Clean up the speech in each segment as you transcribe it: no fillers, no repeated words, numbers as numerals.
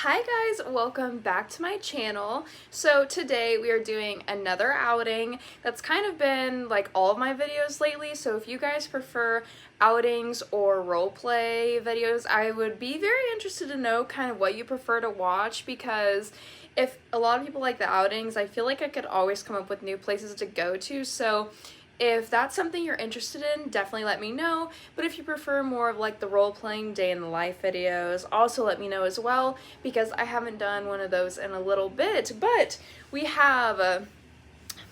Hi guys, welcome back to my channel. So today we are doing another outing. That's kind of been like all of my videos lately, so if you guys prefer outings or roleplay videos, I would be very interested to know kind of what you prefer to watch, because if a lot of people like the outings, I feel like I could always come up with new places to go to. So if that's something you're interested in, definitely let me know. But if you prefer more of like the role-playing day in the life videos, also let me know as well, because I haven't done one of those in a little bit. But we have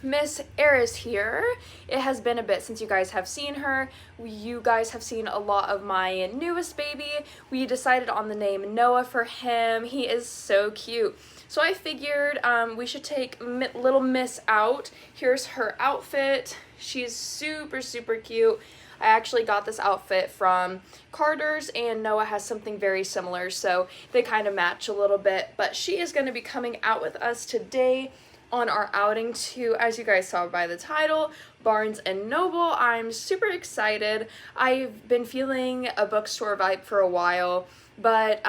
Miss Eris here. It has been a bit since you guys have seen her. You guys have seen a lot of my newest baby. We decided on the name Noah for him. He is so cute. So I figured we should take little Miss out. Here's her outfit. She's super, super cute. I actually got this outfit from Carter's, and Noah has something very similar, so they kind of match a little bit. But she is going to be coming out with us today on our outing to, as you guys saw by the title, Barnes and Noble. I'm super excited. I've been feeling a bookstore vibe for a while, but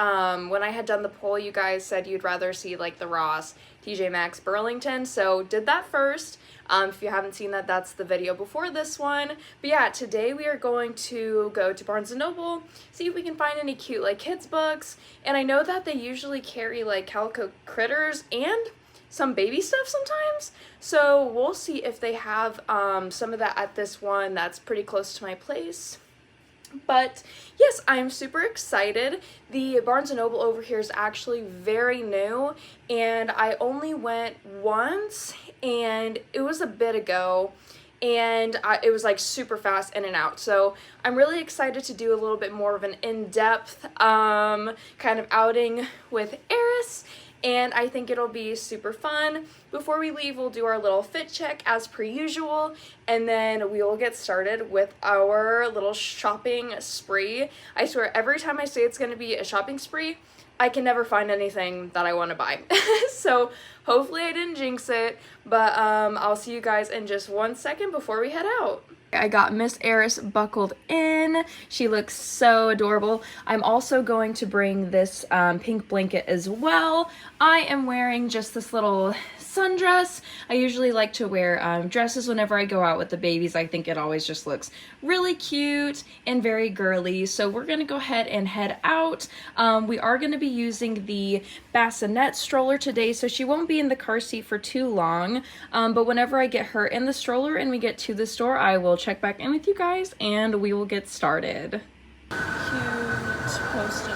when I had done the poll, you guys said you'd rather see like the Ross, TJ Maxx, Burlington, so did that first. If you haven't seen that, that's the video before this one. But yeah, today we are going to go to Barnes & Noble, see if we can find any cute like kids books, and I know that they usually carry like calico critters and some baby stuff sometimes, so we'll see if they have some of that at this one that's pretty close to my place. But yes, I'm super excited. The Barnes & Noble over here is actually very new, and I only went once, and it was a bit ago, and it was like super fast in and out. So I'm really excited to do a little bit more of an in-depth kind of outing with Eris, and I think it'll be super fun. Before we leave, we'll do our little fit check as per usual, and then we will get started with our little shopping spree. I swear, every time I say it's going to be a shopping spree, I can never find anything that I want to buy. So hopefully I didn't jinx it, but I'll see you guys in just 1 second before we head out. I got Miss Eris buckled in. She looks so adorable. I'm also going to bring this pink blanket as well. I am wearing just this little sundress. I usually like to wear dresses whenever I go out with the babies. I think it always just looks really cute and very girly. So we're gonna go ahead and head out. We are gonna be using the bassinet stroller today, so she won't be in the car seat for too long. But whenever I get her in the stroller and we get to the store, I will check back in with you guys and we will get started. Cute postal.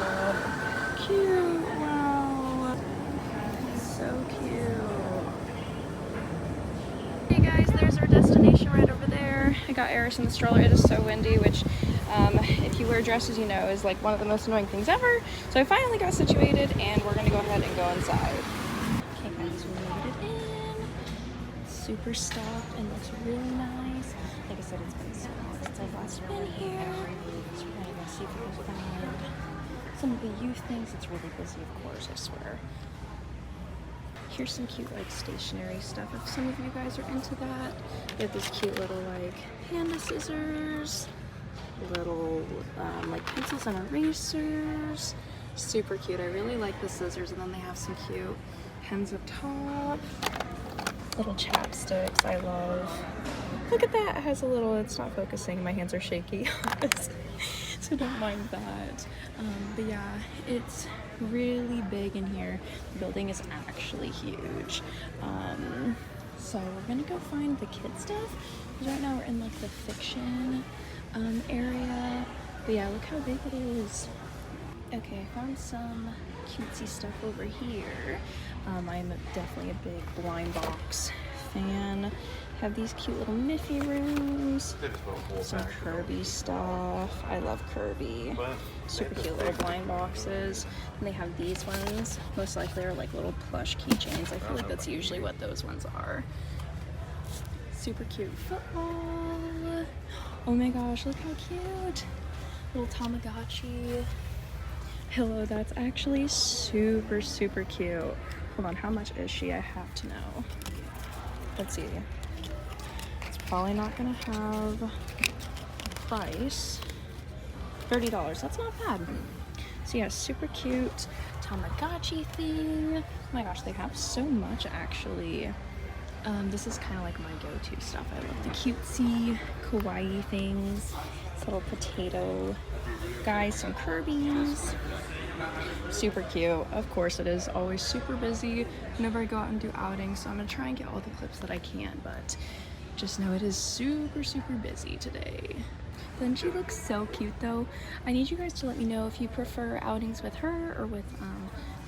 Cute. Wow. So cute. Hey guys, there's our destination right over there. I got Eris in the stroller. It is so windy, which if you wear dresses, you know, is like one of the most annoying things ever. So I finally got situated and we're gonna go ahead and go inside. Okay guys, we made it in. It's super stuffed and looks really nice. Like I said, it's been so long since I've last been here. So we're gonna go see if we can find some of the youth things. It's really busy, of course, I swear. Here's some cute like stationery stuff if some of you guys are into that. We have these cute little like panda scissors, little like pencils and erasers. Super cute. I really like the scissors, and then they have some cute pens up top. Little chapsticks I love. Look at that, it has a little, it's not focusing, my hands are shaky, so don't mind that. But yeah, it's really big in here. The building is actually huge. So we're gonna go find the kid stuff, because right now we're in like the fiction area. But yeah, look how big it is. Okay, I found some cutesy stuff over here. I'm definitely a big blind box fan. Have these cute little Miffy rooms, some Kirby stuff. I love Kirby. Super cute little blind boxes. And they have these ones. Most likely are like little plush keychains. I feel like that's usually what those ones are. Super cute football. Oh my gosh, look how cute. Little Tamagotchi. Hello, that's actually super, super cute. Hold on, how much is she? I have to know. Let's see. It's probably not gonna have a price. $30, that's not bad. So yeah, super cute Tamagotchi thing. Oh my gosh, they have so much actually. This is kind of like my go-to stuff. I love the cutesy, kawaii things. This little potato guy, some Kirby's. Super cute. Of course it is always super busy whenever I go out and do outings, so I'm gonna try and get all the clips that I can, but just know it is super, super busy today. Doesn't she look so cute though? I need you guys to let me know if you prefer outings with her or with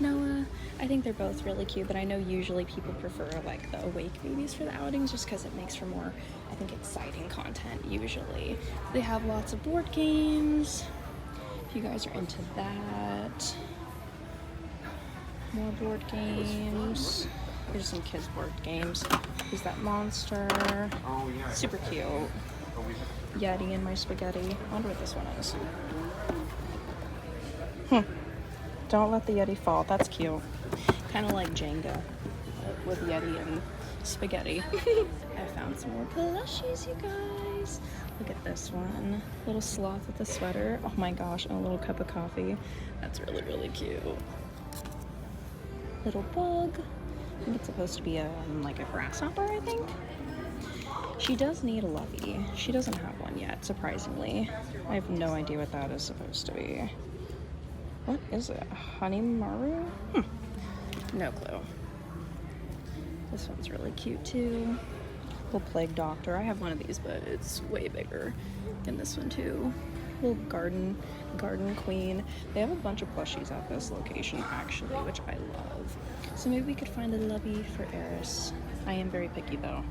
Noah. I think they're both really cute, but I know usually people prefer like the awake babies for the outings just because it makes for more, I think, exciting content usually. They have lots of board games if you guys are into that. More board games. Here's some kids board games. Here's that monster. Super cute. Yeti and my spaghetti. I wonder what this one is. Don't let the Yeti fall. That's cute. Kind of like Jenga with Yeti and spaghetti. I found some more plushies, you guys. Look at this one. Little sloth with a sweater. Oh my gosh, and a little cup of coffee. That's really, really cute. Little bug. I think it's supposed to be like a grasshopper, I think. She does need a lovey. She doesn't have one yet, surprisingly. I have no idea what that is supposed to be. What is it? Honey Maru? No clue. This one's really cute too. Little plague doctor. I have one of these, but it's way bigger than this one too. Little garden queen. They have a bunch of plushies at this location actually, which I love. So maybe we could find a lovey for Eris. I am very picky though.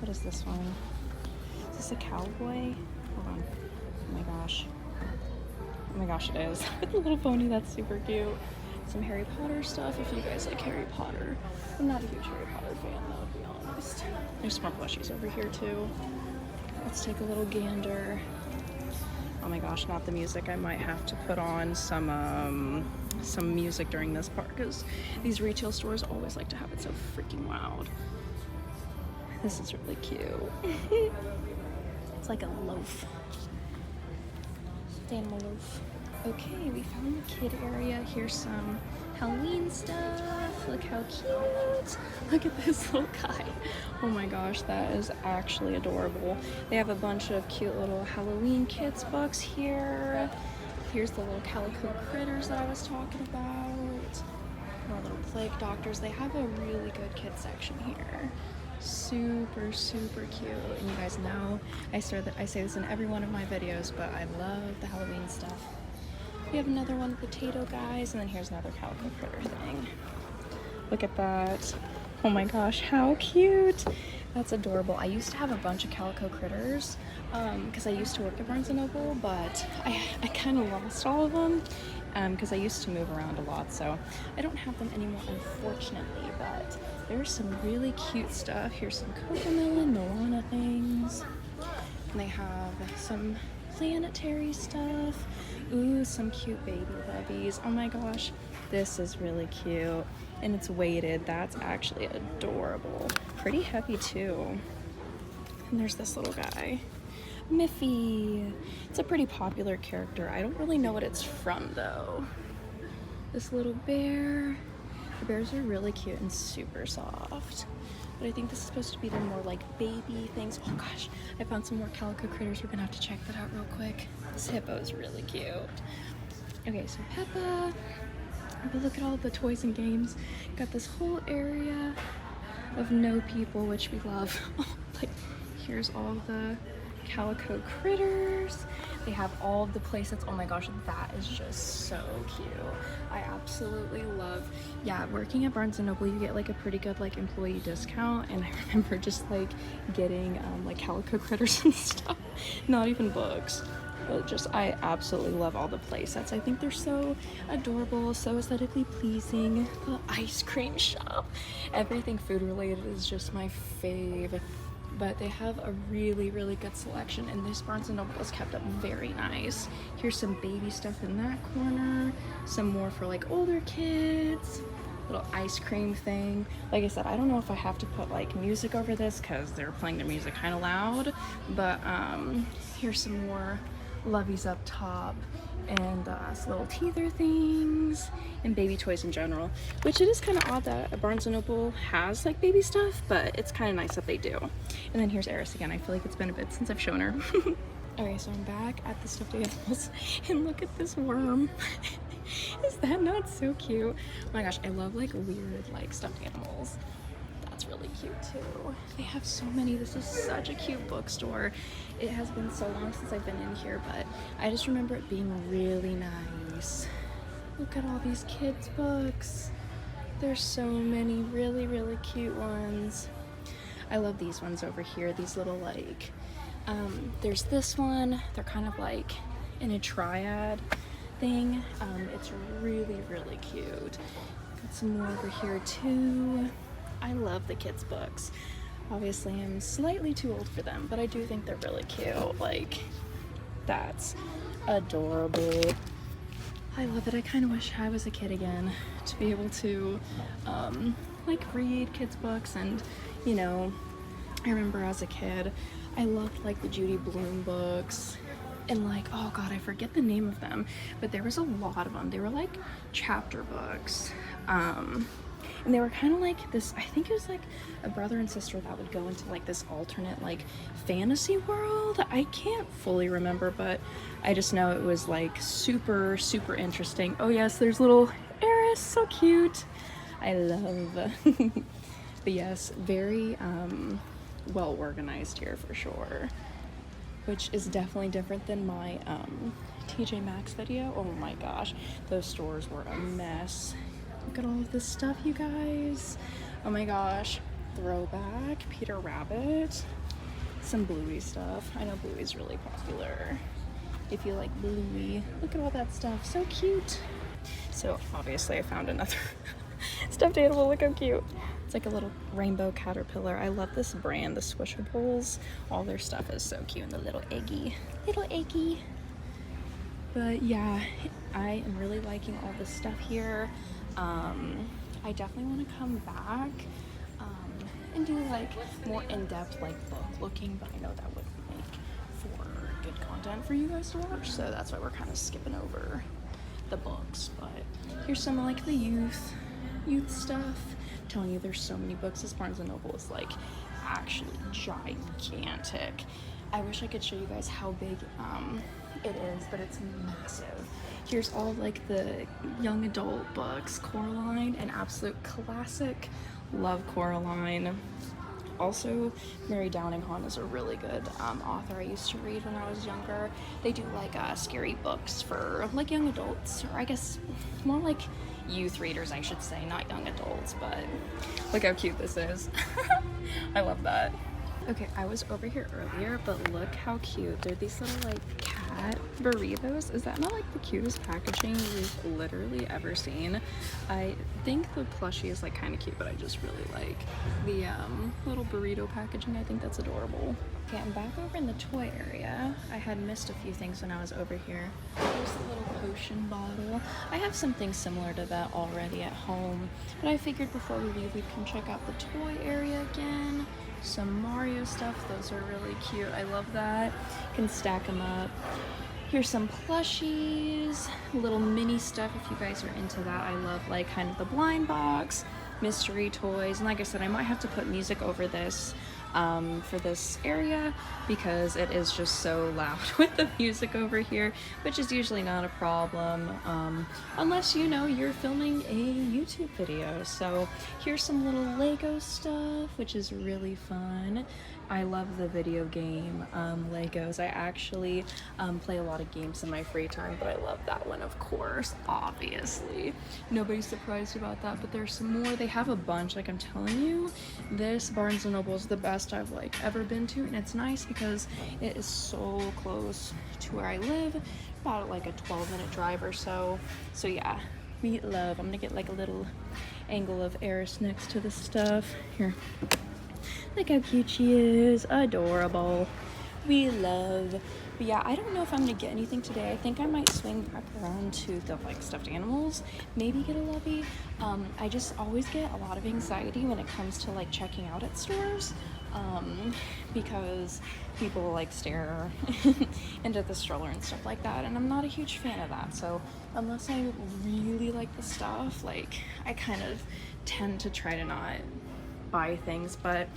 What is this one? Is this a cowboy? Hold on. Oh my gosh. Oh my gosh, it is. With the little pony, that's super cute. Some Harry Potter stuff if you guys like Harry Potter. I'm not a huge Harry Potter fan though, to be honest. There's more plushies over here too. Let's take a little gander. Oh my gosh, not the music. I might have to put on some music during this part because these retail stores always like to have it so freaking loud. This is really cute. It's like a loaf. Animal loaf. Okay, we found the kid area. Here's some Halloween stuff. Look how cute. Look at this little guy. Oh my gosh, that is actually adorable. They have a bunch of cute little Halloween kids books here. Here's the little calico critters that I was talking about. More little plague doctors. They have a really good kid section here. Super, super cute. And you guys know I say this in every one of my videos, but I love the Halloween stuff. We have another one, potato guys, and then here's another calico critter thing. Look at that. Oh my gosh, how cute. That's adorable. I used to have a bunch of calico critters because I used to work at Barnes & Noble, but I kind of lost all of them because I used to move around a lot, so I don't have them anymore, unfortunately, but there's some really cute stuff. Here's some Cocomelon, Moana things. And they have some planetary stuff. Ooh, some cute baby loveys. Oh my gosh, this is really cute. And it's weighted. That's actually adorable. Pretty heavy too. And there's this little guy. Miffy. It's a pretty popular character. I don't really know what it's from though. This little bear. The bears are really cute and super soft. But I think this is supposed to be the more like baby things. Oh gosh, I found some more calico critters. We're gonna have to check that out real quick. This hippo is really cute. Okay, so Peppa. But look at all the toys and games. Got this whole area of no people, which we love. Like, here's all the calico critters. They have all of the playsets. Oh my gosh, that is just so cute. I absolutely love, yeah, working at Barnes & Noble, you get like a pretty good like employee discount, and I remember just like getting like calico critters and stuff. Not even books. But just, I absolutely love all the play sets. I think they're so adorable, so aesthetically pleasing. The ice cream shop. Everything food related is just my fave. But they have a really, really good selection, and this Barnes & Noble is kept up very nice. Here's some baby stuff in that corner. Some more for like older kids. Little ice cream thing. Like I said, I don't know if I have to put like music over this because they're playing their music kind of loud. But here's some more loveys up top, and little teether things and baby toys in general, which it is kind of odd that a Barnes & Noble has like baby stuff, but it's kind of nice that they do. And then here's Eris again. I feel like it's been a bit since I've shown her. Okay, so I'm back at the stuffed animals and look at this worm. Is that not so cute? Oh my gosh, I love like weird like stuffed animals. That's really cute too. They have so many. This is such a cute bookstore. It has been so long since I've been in here, but I just remember it being really nice. Look at all these kids' books. There's so many really, really cute ones. I love these ones over here. These little like, there's this one. They're kind of like in a triad thing. It's really, really cute. Got some more over here too. I love the kids' books. Obviously, I'm slightly too old for them, but I do think they're really cute. Like, that's adorable. I love it. I kind of wish I was a kid again to be able to, like, read kids' books. And, you know, I remember as a kid, I loved, like, the Judy Blume books. And, like, oh, God, I forget the name of them. But there was a lot of them. They were, like, chapter books. And they were kind of like this, I think it was like a brother and sister that would go into like this alternate like fantasy world. I can't fully remember, but I just know it was like super, super interesting. Oh yes, there's little Eris, so cute. I love. But yes, very well organized here for sure, which is definitely different than my TJ Maxx video. Oh my gosh, those stores were a mess. Look at all of this stuff, you guys. Oh my gosh. Throwback, Peter Rabbit. Some Bluey stuff. I know Bluey's really popular. If you like Bluey, look at all that stuff. So cute. So obviously I found another stuffed animal. Look how cute. It's like a little rainbow caterpillar. I love this brand, the Swishables. All their stuff is so cute. And the little eggy. Little eggy. But yeah, I am really liking all this stuff here. I definitely want to come back and do like more in-depth like book looking, but I know that wouldn't make for good content for you guys to watch, so that's why we're kind of skipping over the books. But here's some like the youth stuff. I'm telling you, there's so many books. This Barnes & Noble is like actually gigantic. I wish I could show you guys how big it is, but it's massive. Here's all like the young adult books. Coraline, an absolute classic. Love Coraline. Also, Mary Downingham is a really good author I used to read when I was younger. They do like scary books for like young adults, or I guess more like youth readers, I should say, not young adults. But look how cute this is. I love that. Okay, I was over here earlier, but look how cute. They're these little like cat burritos. Is that not like the cutest packaging we've literally ever seen? I think the plushie is like kind of cute, but I just really like the little burrito packaging. I think that's adorable. Okay, I'm back over in the toy area. I had missed a few things when I was over here. There's the little potion bottle. I have something similar to that already at home, but I figured before we leave we can check out the toy area again. Some Mario stuff, those are really cute. I love that. Can stack them up. Here's some plushies, little mini stuff if you guys are into that. I love like kind of the blind box, mystery toys, and like I said, I might have to put music over this for this area because it is just so loud with the music over here, which is usually not a problem unless you know you're filming a YouTube video. So here's some little Lego stuff, which is really fun. I love the video game Legos. I actually play a lot of games in my free time, but I love that one, of course, obviously. Nobody's surprised about that, but there's some more. They have a bunch, like I'm telling you. This Barnes & Noble is the best I've like ever been to, and it's nice because it is so close to where I live, about like a 12-minute drive or so. So yeah, we love. I'm gonna get like a little angle of Eris next to the stuff. Here. Look how cute she is. Adorable. We love. But yeah, I don't know if I'm gonna get anything today. I think I might swing back around to the like stuffed animals, maybe get a lovey. I just always get a lot of anxiety when it comes to like checking out at stores. because people will like stare into the stroller and stuff like that, and I'm not a huge fan of that. So unless I really like the stuff, like I kind of tend to try to not buy things, but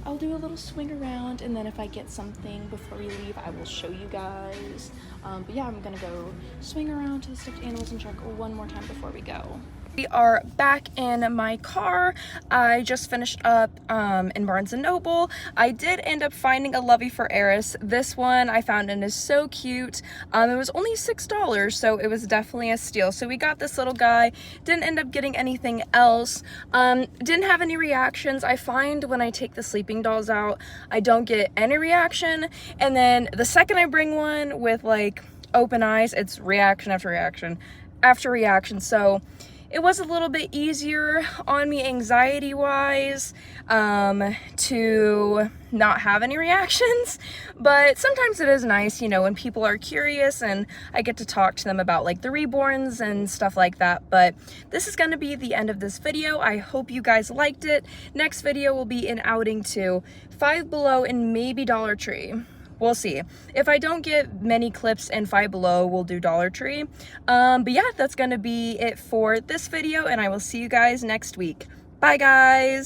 I'll do a little swing around, and then if I get something before we leave, I will show you guys. But yeah, I'm gonna go swing around to the stuffed animals and check one more time before we go. We are back in my car. I just finished up in Barnes & Noble. I did end up finding a Lovey for Eris. This one I found and is so cute. It was only $6, so it was definitely a steal. So we got this little guy. Didn't end up getting anything else. Didn't have any reactions. I find when I take the sleeping dolls out, I don't get any reaction. And then the second I bring one with like open eyes, it's reaction after reaction after reaction. So it was a little bit easier on me anxiety-wise to not have any reactions, but sometimes it is nice, you know, when people are curious and I get to talk to them about like the Reborns and stuff like that. But this is going to be the end of this video. I hope you guys liked it. Next video will be an outing to Five Below and maybe Dollar Tree. We'll see. If I don't get many clips in Five Below, we'll do Dollar Tree. But yeah, that's gonna be it for this video, and I will see you guys next week. Bye, guys!